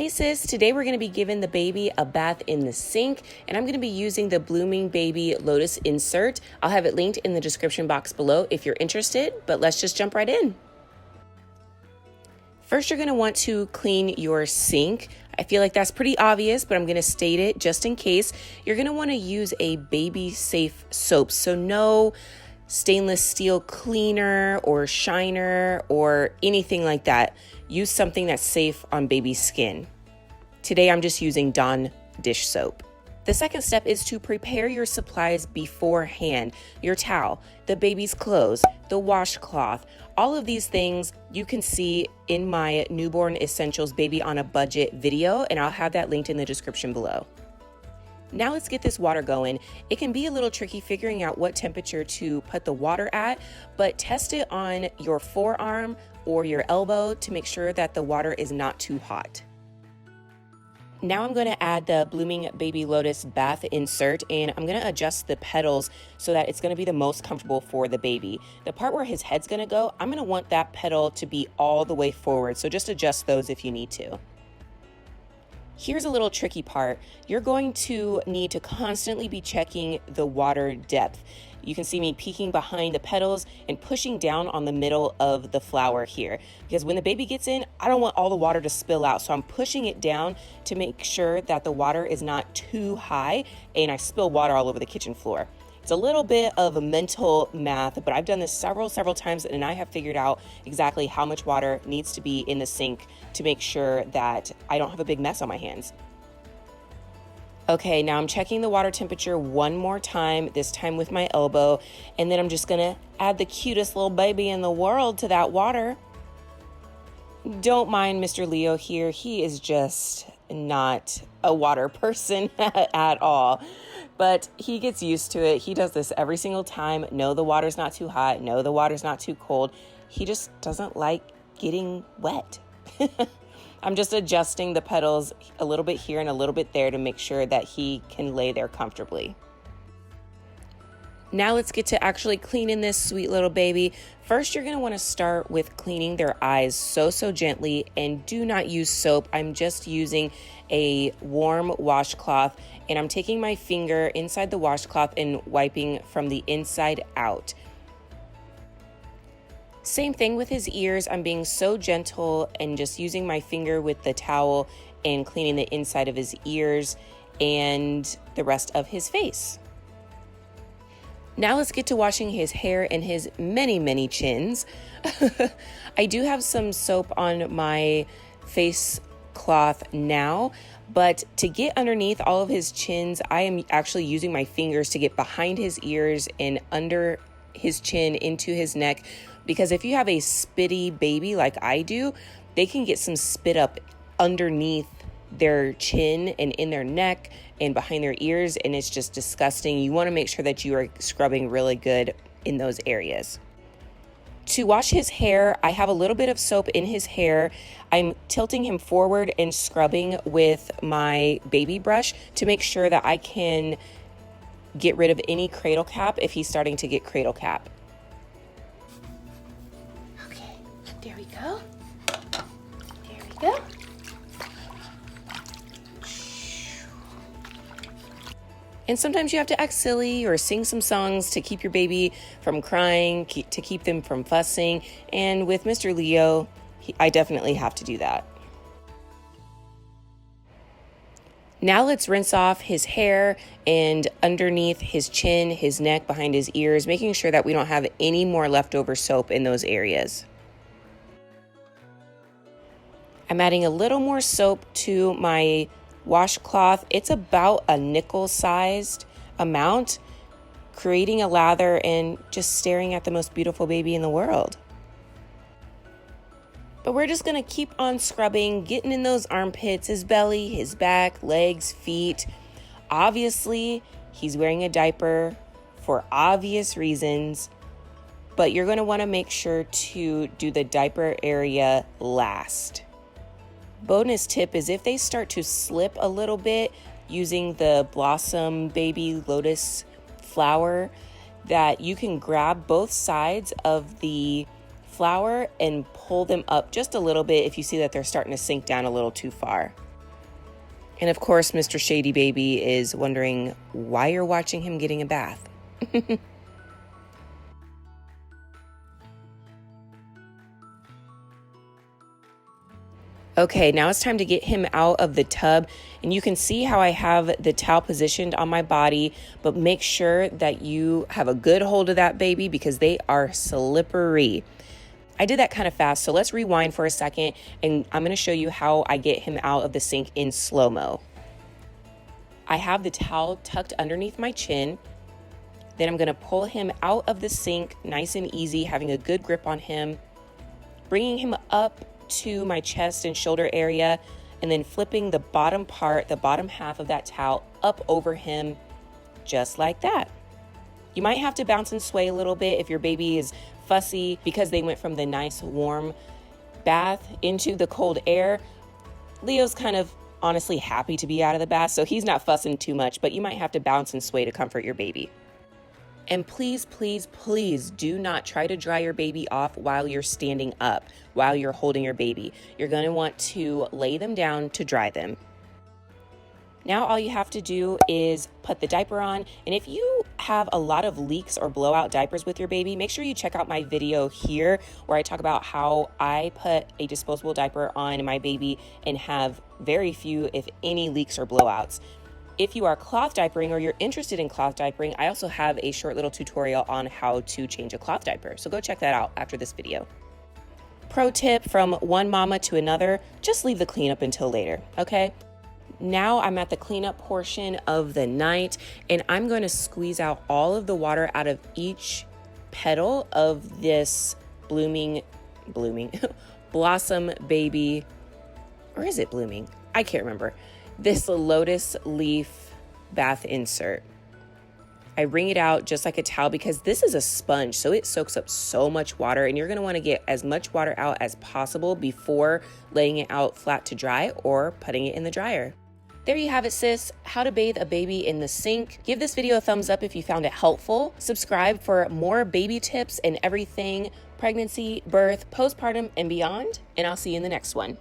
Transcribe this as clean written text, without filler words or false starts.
Hey sis, today we're going to be giving the baby a bath in the sink, and I'm going to be using the Blooming Baby Lotus insert. I'll have it linked in the description box below if you're interested, but let's just jump right in. First, you're going to want to clean your sink. I feel like that's pretty obvious, but I'm going to state it just in case. You're going to want to use a baby-safe soap, so no stainless steel cleaner or shiner or anything like that. Use something that's safe on baby's skin. Today I'm just using Dawn dish soap. The second step is to prepare your supplies beforehand. Your towel, the baby's clothes, the washcloth, all of these things you can see in my Newborn Essentials Baby on a Budget video, and I'll have that linked in the description below. Now let's get this water going. It can be a little tricky figuring out what temperature to put the water at, but test it on your forearm or your elbow to make sure that the water is not too hot. Now I'm going to add the Blooming Baby Lotus bath insert, and I'm going to adjust the pedals so that it's going to be the most comfortable for the baby. The part where his head's going to go, I'm going to want that pedal to be all the way forward, so just adjust those if you need to. Here's a little tricky part. You're going to need to constantly be checking the water depth. You can see me peeking behind the pedals and pushing down on the middle of the flower here, because when the baby gets in, I don't want all the water to spill out. So I'm pushing it down to make sure that the water is not too high and I spill water all over the kitchen floor. It's a little bit of a mental math, but I've done this several times, and I have figured out exactly how much water needs to be in the sink to make sure that I don't have a big mess on my hands. Okay, now I'm checking the water temperature one more time, this time with my elbow, and then I'm just gonna add the cutest little baby in the world to that water. Don't mind Mr. Leo here. He is just not a water person at all, but he gets used to it. He does this every single time. No, the water's not too hot. No, the water's not too cold. He just doesn't like getting wet. I'm just adjusting the pedals a little bit here and a little bit there to make sure that he can lay there comfortably. Now let's get to actually cleaning this sweet little baby. First, you're going to want to start with cleaning their eyes so gently, and do not use soap. I'm just using a warm washcloth, and I'm taking my finger inside the washcloth and wiping from the inside out. Same thing with his ears. I'm being so gentle and just using my finger with the towel and cleaning the inside of his ears and the rest of his face. Now let's get to washing his hair and his many chins. I do have some soap on my face cloth now, but to get underneath all of his chins, I am actually using my fingers to get behind his ears and under his chin into his neck, because if you have a spitty baby like I do, they can get some spit up underneath their chin and in their neck and behind their ears, and it's just disgusting. You want to make sure that you are scrubbing really good in those areas. To wash his hair, I have a little bit of soap in his hair. I'm tilting him forward and scrubbing with my baby brush to make sure that I can get rid of any cradle cap if he's starting to get cradle cap. Okay, there we go. There we go. And sometimes you have to act silly or sing some songs to keep your baby from crying, to keep them from fussing. And with Mr. Leo, I definitely have to do that. Now let's rinse off his hair and underneath his chin, his neck, behind his ears, making sure that we don't have any more leftover soap in those areas. I'm adding a little more soap to my washcloth. It's about a nickel-sized amount, creating a lather and just staring at the most beautiful baby in the world. But we're just gonna keep on scrubbing, getting in those armpits, his belly, his back, legs, feet. Obviously, he's wearing a diaper for obvious reasons, but you're gonna wanna make sure to do the diaper area last. Bonus tip is if they start to slip a little bit using the Blossom Baby Lotus flower, that you can grab both sides of the flower and pull them up just a little bit if you see that they're starting to sink down a little too far. And of course, Mr. Shady Baby is wondering why you're watching him getting a bath. Okay, now it's time to get him out of the tub, and you can see how I have the towel positioned on my body, but make sure that you have a good hold of that baby because they are slippery. I did that kind of fast, so let's rewind for a second, and I'm going to show you how I get him out of the sink in slow-mo. I have the towel tucked underneath my chin. Then I'm going to pull him out of the sink nice and easy, having a good grip on him, bringing him up to my chest and shoulder area, and then flipping the bottom part, the bottom half of that towel up over him, just like that. You might have to bounce and sway a little bit if your baby is fussy because they went from the nice warm bath into the cold air. Leo's kind of honestly happy to be out of the bath, so he's not fussing too much, but you might have to bounce and sway to comfort your baby. And please, please, please do not try to dry your baby off while you're standing up, while you're holding your baby. You're going to want to lay them down to dry them. Now all you have to do is put the diaper on. And if you have a lot of leaks or blowout diapers with your baby, make sure you check out my video here where I talk about how I put a disposable diaper on my baby and have very few, if any, leaks or blowouts. If you are cloth diapering or you're interested in cloth diapering, I also have a short little tutorial on how to change a cloth diaper. So go check that out after this video. Pro tip from one mama to another, just leave the cleanup until later, okay? Now I'm at the cleanup portion of the night, and I'm going to squeeze out all of the water out of each petal of this blooming blossom baby, or is it blooming? I can't remember. This lotus leaf bath insert. I wring it out just like a towel because this is a sponge, so it soaks up so much water, and you're going to want to get as much water out as possible before letting it out flat to dry or putting it in the dryer. There you have it, sis. How to bathe a baby in the sink. Give this video a thumbs up if you found it helpful. Subscribe for more baby tips and everything pregnancy, birth, postpartum, and beyond. And I'll see you in the next one.